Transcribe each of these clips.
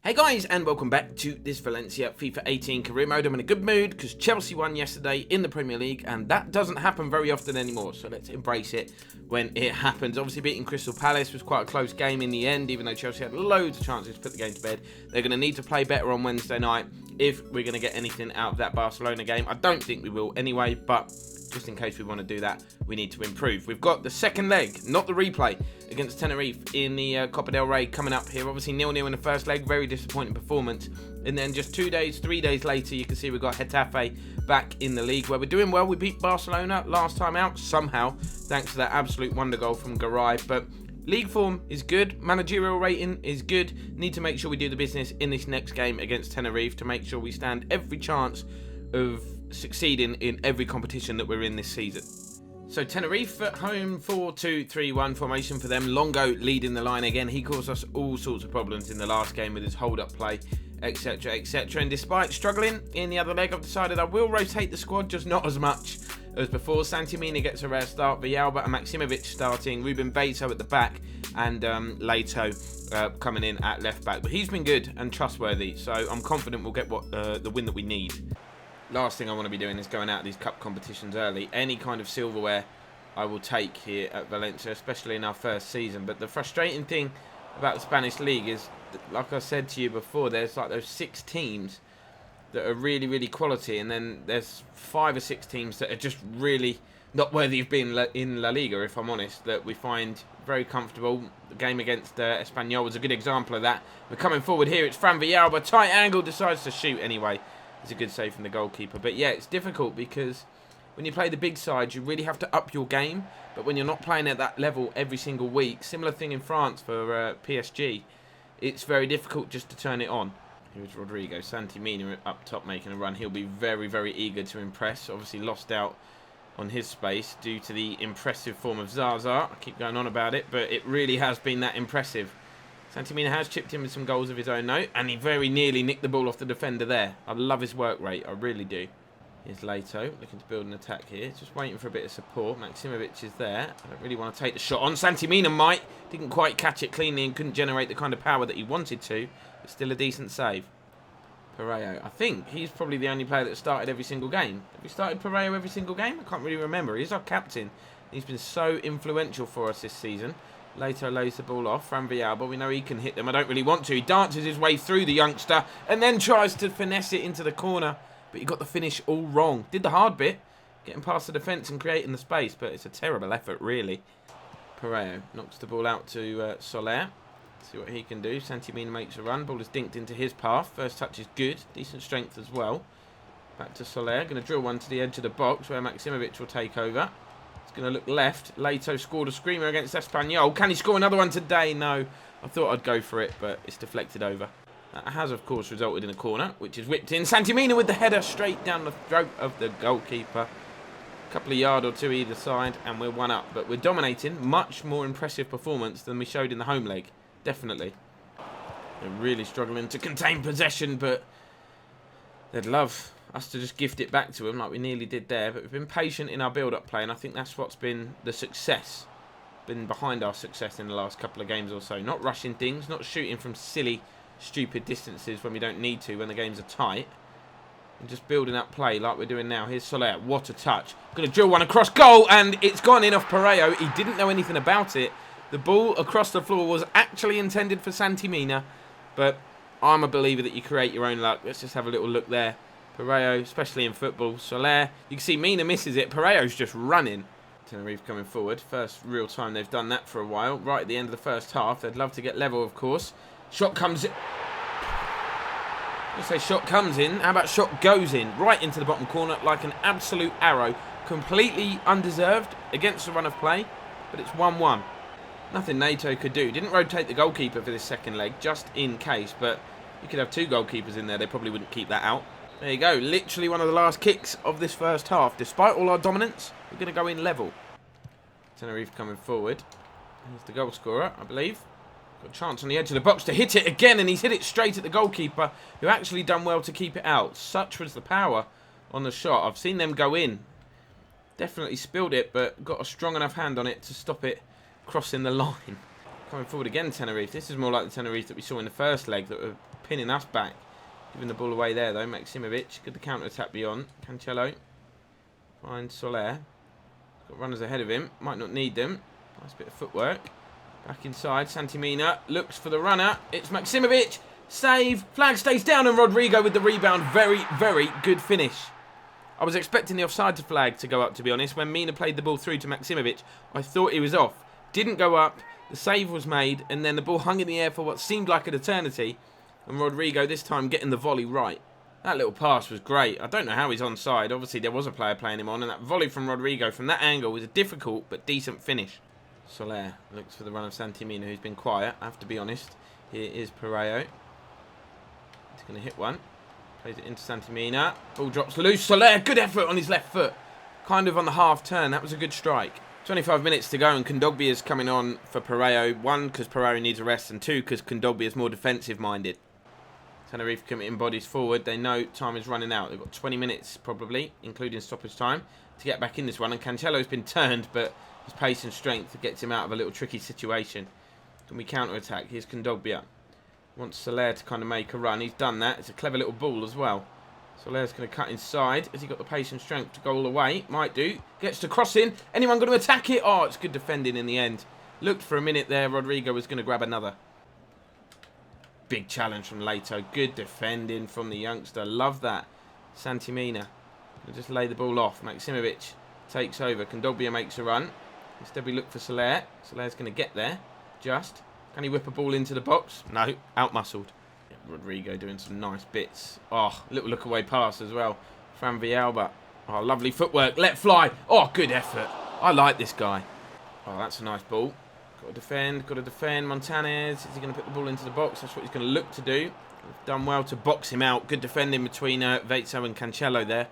Hey guys, and welcome back to this Valencia FIFA 18 career mode. I'm in a good mood because Chelsea won yesterday in the Premier League, and that doesn't happen very often anymore, so let's embrace it when it happens. Obviously beating Crystal Palace was quite a close game in the end, even though Chelsea had loads of chances to put the game to bed. They're going to need to play better on Wednesday night if we're going to get anything out of that Barcelona game. I don't think we will anyway, but just in case we want to do that, we need to improve. We've got the second leg, not the replay, against Tenerife in the Copa del Rey coming up here. Obviously 0-0 in the first leg, very disappointing performance. And then just 3 days later, you can see we've got Getafe back in the league where we're doing well. We beat Barcelona last time out, somehow, thanks to that absolute wonder goal from Getafe. But league form is good, managerial rating is good. Need to make sure we do the business in this next game against Tenerife to make sure we stand every chance of succeeding in every competition that we're in this season. So Tenerife at home, 4-2-3-1 formation for them. Longo leading the line again. He caused us all sorts of problems in the last game with his hold-up play, etc, etc. And despite struggling in the other leg, I've decided I will rotate the squad, just not as much as before. Santimina gets a rare start, Villalba and Maximovic starting, Ruben Beto at the back, and Leto coming in at left back. But he's been good and trustworthy, so I'm confident we'll get the win that we need. Last thing I want to be doing is going out of these cup competitions early. Any kind of silverware I will take here at Valencia, especially in our first season. But the frustrating thing about the Spanish league is, like I said to you before, there's like those 6 teams that are really, really quality, and then there's 5 or 6 teams that are just really not worthy of being in La Liga, if I'm honest, that we find very comfortable. The game against Espanyol was a good example of that. We're coming forward here, it's Fran Villalba, tight angle, decides to shoot anyway. It's a good save from the goalkeeper. But yeah, it's difficult because when you play the big side, you really have to up your game. But when you're not playing at that level every single week, similar thing in France for PSG, it's very difficult just to turn it on. Here's Rodrigo, Santimina up top making a run. He'll be very, very eager to impress. Obviously lost out on his space due to the impressive form of Zaza. I keep going on about it, but it really has been that impressive. Santimina has chipped in with some goals of his own note, and he very nearly nicked the ball off the defender there. I love his work rate, I really do. Here's Leto, looking to build an attack here. Just waiting for a bit of support. Maximovic is there. I don't really want to take the shot on. Santimina might. Didn't quite catch it cleanly and couldn't generate the kind of power that he wanted to, but still a decent save. Pareo, I think he's probably the only player that started every single game. Have we started Pareo every single game? I can't really remember. He's our captain. He's been so influential for us this season. Leto lays the ball off. Fran Villalba, we know he can hit them. I don't really want to. He dances his way through the youngster and then tries to finesse it into the corner. But he got the finish all wrong. Did the hard bit, getting past the defence and creating the space. But it's a terrible effort, really. Pareo knocks the ball out to Soler. See what he can do. Santimina makes a run. Ball is dinked into his path. First touch is good. Decent strength as well. Back to Soler. Going to drill one to the edge of the box where Maximovic will take over. It's going to look left. Leto scored a screamer against Espanyol. Can he score another one today? No. I thought I'd go for it, but it's deflected over. That has, of course, resulted in a corner, which is whipped in. Santimina with the header straight down the throat of the goalkeeper. A couple of yards or two either side, and we're 1 up. But we're dominating. Much more impressive performance than we showed in the home leg. Definitely. They're really struggling to contain possession, but they'd love us to just gift it back to them like we nearly did there. But we've been patient in our build-up play, and I think that's what's been the success, been behind our success in the last couple of games or so. Not rushing things, not shooting from silly, stupid distances when we don't need to, when the games are tight, and just building up play like we're doing now. Here's Soler, what a touch. Going to drill one across goal, and it's gone in off Pareo. He didn't know anything about it. The ball across the floor was actually intended for Santimina, but I'm a believer that you create your own luck. Let's just have a little look there. Pareo, especially in football. Soler, you can see Mina misses it. Pareo's just running. Tenerife coming forward. First real time they've done that for a while. Right at the end of the first half. They'd love to get level, of course. Shot comes in. Let's say shot comes in. How about shot goes in? Right into the bottom corner like an absolute arrow. Completely undeserved against the run of play. But it's 1-1. Nothing Nato could do. Didn't rotate the goalkeeper for this second leg, just in case. But you could have 2 goalkeepers in there. They probably wouldn't keep that out. There you go, literally one of the last kicks of this first half. Despite all our dominance, we're going to go in level. Tenerife coming forward. Here's the goal scorer, I believe. Got a chance on the edge of the box to hit it again, and he's hit it straight at the goalkeeper, who actually done well to keep it out. Such was the power on the shot. I've seen them go in. Definitely spilled it, but got a strong enough hand on it to stop it crossing the line. Coming forward again, Tenerife. This is more like the Tenerife that we saw in the first leg that were pinning us back. Giving the ball away there, though. Maksimovic. Good the counter-attack beyond. Cancelo. Finds Soler. Got runners ahead of him. Might not need them. Nice bit of footwork. Back inside. Santimina looks for the runner. It's Maksimovic. Save. Flag stays down and Rodrigo with the rebound. Very, very good finish. I was expecting the offside flag to go up, to be honest. When Mina played the ball through to Maksimovic, I thought he was off. Didn't go up. The save was made. And then the ball hung in the air for what seemed like an eternity. And Rodrigo this time getting the volley right. That little pass was great. I don't know how he's onside. Obviously, there was a player playing him on. And that volley from Rodrigo from that angle was a difficult but decent finish. Soler looks for the run of Santimina, who's been quiet, I have to be honest. Here is Pereiro. He's going to hit one. Plays it into Santimina. Ball drops loose. Soler, good effort on his left foot. Kind of on the half turn. That was a good strike. 25 minutes to go and Kondogbia is coming on for Pereiro. One, because Pereiro needs a rest, and two, because Kondogbia is more defensive-minded. Tenerife committing bodies forward. They know time is running out. They've got 20 minutes, probably, including stoppage time, to get back in this one. And Cancelo's been turned, but his pace and strength gets him out of a little tricky situation. Can we counter-attack? Here's Kondogbia. Wants Soler to kind of make a run. He's done that. It's a clever little ball as well. Soler's going to cut inside. Has he got the pace and strength to go all the way? Might do. Gets to crossing. Anyone going to attack it? Oh, it's good defending in the end. Looked for a minute there. Rodrigo was going to grab another. Big challenge from Leto. Good defending from the youngster. Love that. Santimina. He'll just lay the ball off. Maksimovic takes over. Kondogbia makes a run. Instead we look for Soler. Soler's going to get there. Just. Can he whip a ball into the box? No. Out-muscled. Yeah, Rodrigo doing some nice bits. Oh, little look-away pass as well. Fran Villalba. Oh, lovely footwork. Let fly. Oh, good effort. I like this guy. Oh, that's a nice ball. Got to defend. Got to defend. Montanez. Is he going to put the ball into the box? That's what he's going to look to do. We've done well to box him out. Good defending between Vezzo and Cancelo there.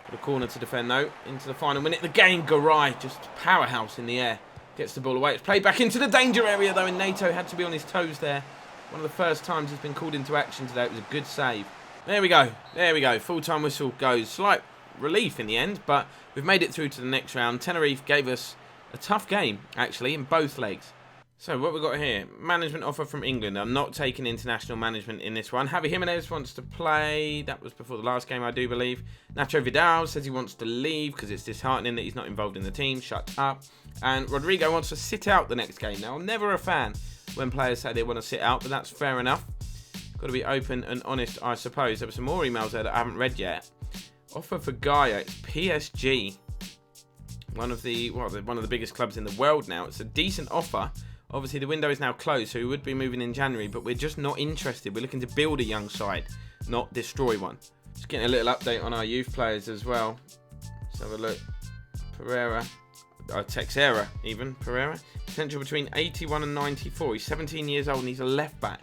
Got a corner to defend, though. Into the final minute. The game, Garay. Just powerhouse in the air. Gets the ball away. It's played back into the danger area, though, and Nato had to be on his toes there. One of the first times he's been called into action today. It was a good save. There we go. There we go. Full-time whistle goes. Slight relief in the end, but we've made it through to the next round. Tenerife gave us a tough game, actually, in both legs. So what we've got here, management offer from England. I'm not taking international management in this one. Javi Jimenez wants to play. That was before the last game, I do believe. Nacho Vidal says he wants to leave because it's disheartening that he's not involved in the team. Shut up. And Rodrigo wants to sit out the next game. Now, I'm never a fan when players say they want to sit out, but that's fair enough. Got to be open and honest, I suppose. There were some more emails there that I haven't read yet. Offer for Gaia. It's PSG. One of the biggest clubs in the world now. It's a decent offer. Obviously, the window is now closed, so we would be moving in January, but we're just not interested. We're looking to build a young side, not destroy one. Just getting a little update on our youth players as well. Let's have a look. Pereira. Texera, even. Pereira. Potential between 81 and 94. He's 17 years old and he's a left back.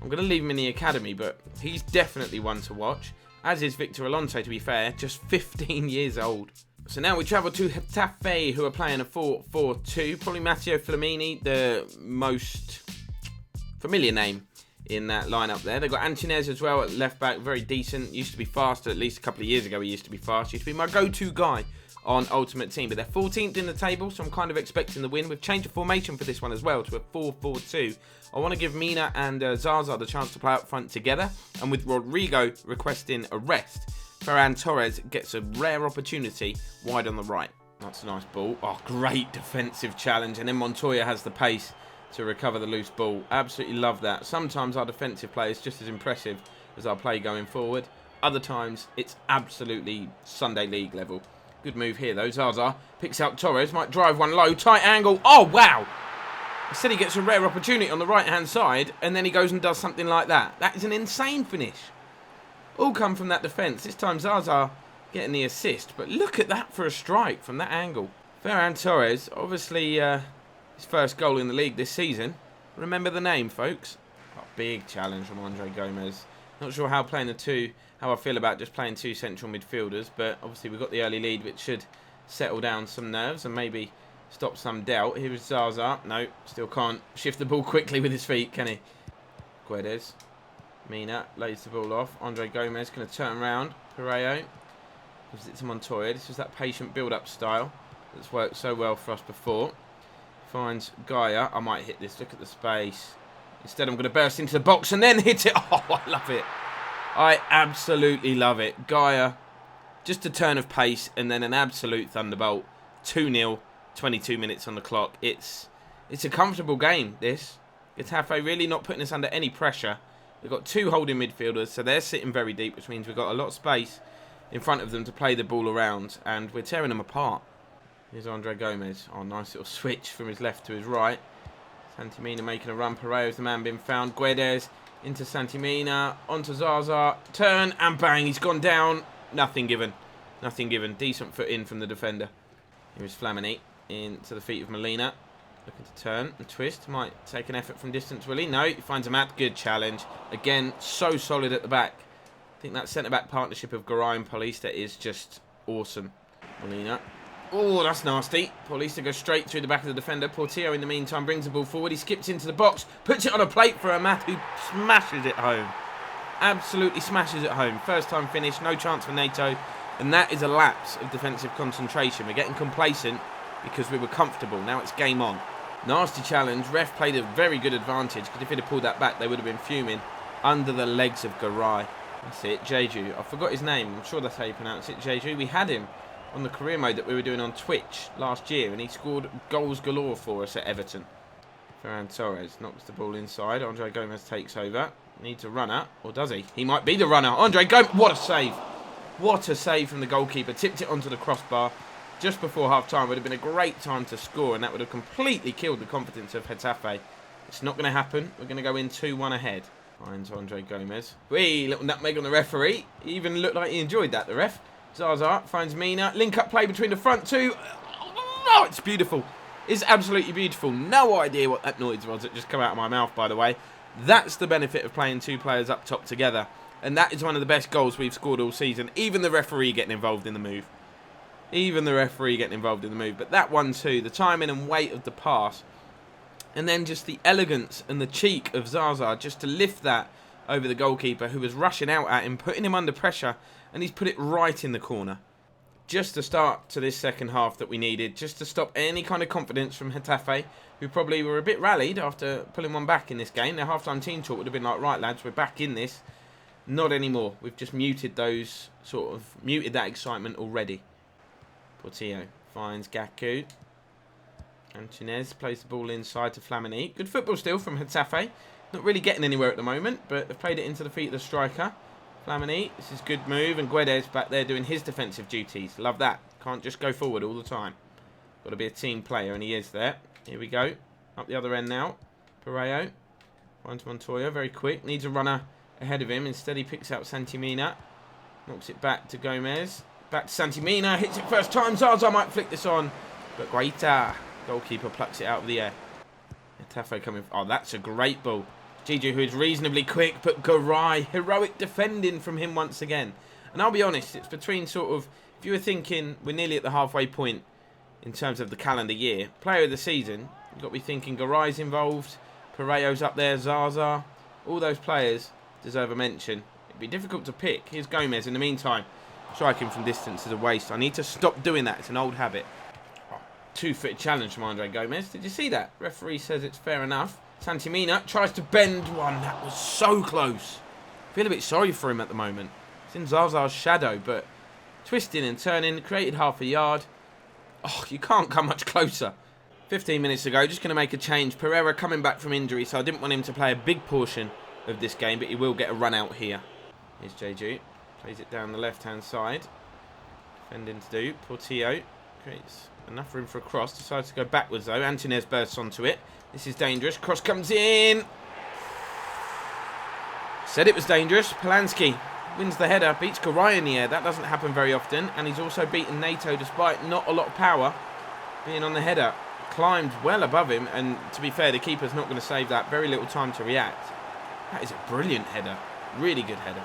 I'm going to leave him in the academy, but he's definitely one to watch. As is Victor Alonso, to be fair. Just 15 years old. So now we travel to Getafe, who are playing a 4-4-2. Probably Matteo Flamini, the most familiar name in that lineup there. They've got Antunes as well at left back, very decent. Used to be fast, at least a couple of years ago he used to be fast. Used to be my go-to guy on Ultimate Team. But they're 14th in the table, so I'm kind of expecting the win. We've changed the formation for this one as well to a 4-4-2. I want to give Mina and Zaza the chance to play up front together. And with Rodrigo requesting a rest, Ferran Torres gets a rare opportunity wide on the right. That's a nice ball. Oh, great defensive challenge. And then Montoya has the pace to recover the loose ball. Absolutely love that. Sometimes our defensive play is just as impressive as our play going forward. Other times, it's absolutely Sunday League level. Good move here, though. Zaza picks out Torres. Might drive one low. Tight angle. Oh, wow. Instead, he gets a rare opportunity on the right-hand side, and then he goes and does something like that. That is an insane finish. All come from that defence. This time Zaza getting the assist. But look at that for a strike from that angle. Ferran Torres, obviously his first goal in the league this season. Remember the name, folks. Oh, big challenge from Andre Gomez. Not sure how I feel about just playing two central midfielders. But obviously we've got the early lead, which should settle down some nerves and maybe stop some doubt. Here is Zaza. No, still can't shift the ball quickly with his feet, can he? Guedes. Mina lays the ball off. Andre Gomez going to turn around. Pereiro gives it to Montoya. This is that patient build-up style that's worked so well for us before. Finds Gaia. I might hit this. Look at the space. Instead, I'm going to burst into the box and then hit it. Oh, I love it. I absolutely love it. Gaia, just a turn of pace and then an absolute thunderbolt. 2-0, 22 minutes on the clock. It's a comfortable game, this. Getafe really not putting us under any pressure. We've got 2 holding midfielders, so they're sitting very deep, which means we've got a lot of space in front of them to play the ball around, and we're tearing them apart. Here's Andre Gomez. Oh, nice little switch from his left to his right. Santimina making a run. Pereira's the man being found. Guedes into Santimina, onto Zaza. Turn, and bang, he's gone down. Nothing given. Nothing given. Decent foot in from the defender. Here's Flamini into the feet of Molina. Looking to turn and twist. Might take an effort from distance, will he? No, he finds a mat. Good challenge. Again, so solid at the back. I think that centre-back partnership of Garay and Paulista is just awesome. Molina. Oh, that's nasty. Paulista goes straight through the back of the defender. Portillo, in the meantime, brings the ball forward. He skips into the box, puts it on a plate for Amat, who smashes it home. Absolutely smashes it home. First time finish, no chance for NATO. And that is a lapse of defensive concentration. We're getting complacent because we were comfortable. Now it's game on. Nasty challenge. Ref played a very good advantage, because if he'd have pulled that back, they would have been fuming under the legs of Garay. That's it, Jeju. I forgot his name. I'm sure that's how you pronounce it, Jeju. We had him on the career mode that we were doing on Twitch last year, and he scored goals galore for us at Everton. Ferran Torres knocks the ball inside. Andre Gomez takes over. Needs a runner, or does he? He might be the runner. Andre Gomez, what a save. What a save from the goalkeeper. Tipped it onto the crossbar just before half-time. Would have been a great time to score, and that would have completely killed the confidence of Getafe. It's not going to happen. We're going to go in 2-1 ahead. Finds Andre Gomez. Whee, little nutmeg on the referee. He even looked like he enjoyed that, the ref. Zaza finds Mina. Link-up play between the front two. Oh, it's beautiful. It's absolutely beautiful. No idea what that noise was that just come out of my mouth, by the way. That's the benefit of playing 2 players up top together. And that is one of the best goals we've scored all season. Even the referee getting involved in the move. Even the referee getting involved in the move. But that one too, the timing and weight of the pass. And then just the elegance and the cheek of Zaza just to lift that over the goalkeeper, who was rushing out at him, putting him under pressure. And he's put it right in the corner. Just the start to this second half that we needed. Just to stop any kind of confidence from Getafe, who probably were a bit rallied after pulling one back in this game. Their half-time team talk would have been like, right lads, we're back in this. Not anymore. We've just muted that excitement already. Portillo finds Gaku. Antunes plays the ball inside to Flamini. Good football still from Getafe. Not really getting anywhere at the moment, but they've played it into the feet of the striker. Flamini, this is good move, and Guedes back there doing his defensive duties. Love that. Can't just go forward all the time. Got to be a team player, and he is there. Here we go. Up the other end now. Pereira finds Montoya, very quick. Needs a runner ahead of him. Instead, he picks out Santimina. Knocks it back to Gomez. Back to Santimina. Hits it first time. Zaza might flick this on. But Guaita, goalkeeper, plucks it out of the air. Getafe coming. Oh, that's a great ball. Giju, who is reasonably quick, but Garay, heroic defending from him once again. And I'll be honest, it's between sort of, if you were thinking we're nearly at the halfway point in terms of the calendar year, player of the season, you've got to be thinking Garay's involved, Pereira's up there, Zaza, all those players deserve a mention. It'd be difficult to pick. Here's Gomez in the meantime. Striking from distance is a waste. I need to stop doing that. It's an old habit. Oh, 2-foot challenge from Andre Gomez. Did you see that? Referee says it's fair enough. Santimina tries to bend one. That was so close. I feel a bit sorry for him at the moment. It's in Zaza's shadow, but twisting and turning, created half a yard. Oh, you can't come much closer. 15 minutes ago, just going to make a change. Pereira coming back from injury, so I didn't want him to play a big portion of this game, but he will get a run out here. Here's Jeju. Plays it down the left-hand side. Defending to do. Portillo creates enough room for a cross. Decides to go backwards, though. Antunes bursts onto it. This is dangerous. Cross comes in. Said it was dangerous. Polanski wins the header. Beats Garay in the air. That doesn't happen very often. And he's also beaten NATO despite not a lot of power being on the header. Climbed well above him. And to be fair, the keeper's not going to save that. Very little time to react. That is a brilliant header. Really good header.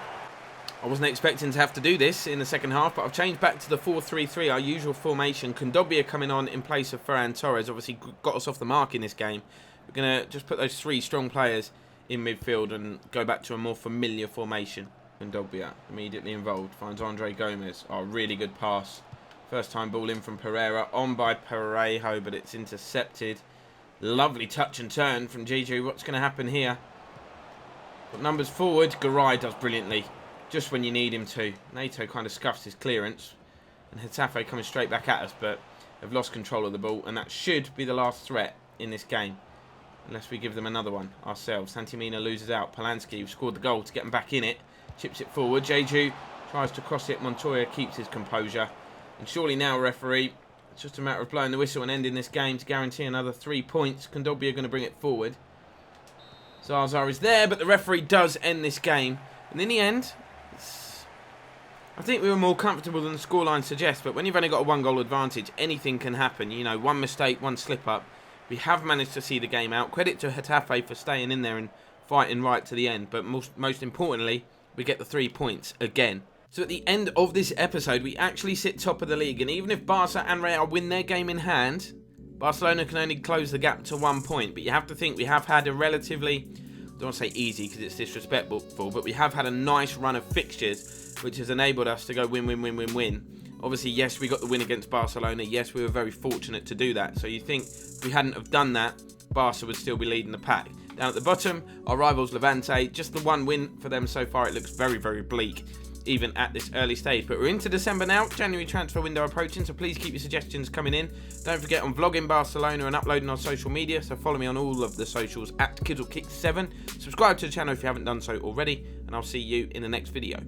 I wasn't expecting to have to do this in the second half, but I've changed back to the 4-3-3, our usual formation. Kondogbia coming on in place of Ferran Torres. Obviously got us off the mark in this game. We're going to just put those 3 strong players in midfield and go back to a more familiar formation. Kondogbia immediately involved. Finds Andre Gomez. Oh, really good pass. First time ball in from Pereira. On by Parejo, but it's intercepted. Lovely touch and turn from Giju. What's going to happen here? Got numbers forward. Garay does brilliantly. Just when you need him to. Nato kind of scuffs his clearance. And Getafe coming straight back at us, but they've lost control of the ball. And that should be the last threat in this game. Unless we give them another one ourselves. Santimina loses out. Polanski, who scored the goal to get him back in it. Chips it forward. Jeju tries to cross it. Montoya keeps his composure. And surely now, referee, it's just a matter of blowing the whistle and ending this game to guarantee another 3 points. Kondogbia are going to bring it forward. Zaza is there, but the referee does end this game. And in the end, I think we were more comfortable than the scoreline suggests. But when you've only got a 1-goal advantage, anything can happen. You know, one mistake, one slip-up. We have managed to see the game out. Credit to Getafe for staying in there and fighting right to the end. But most importantly, we get the 3 points again. So at the end of this episode, we actually sit top of the league. And even if Barca and Real win their game in hand, Barcelona can only close the gap to 1 point. But you have to think we have had a relatively, I don't want to say easy because it's disrespectful, but we have had a nice run of fixtures, which has enabled us to go win, win, win, win, win. Obviously, yes, we got the win against Barcelona. Yes, we were very fortunate to do that. So you think if we hadn't have done that, Barca would still be leading the pack. Down at the bottom, our rivals Levante, just the 1 win for them so far. It looks very, very bleak, even at this early stage. But we're into December now, January transfer window approaching, so please keep your suggestions coming in. Don't forget on vlogging Barcelona and uploading on social media, so follow me on all of the socials at KizzleKick7. Subscribe to the channel if you haven't done so already, and I'll see you in the next video.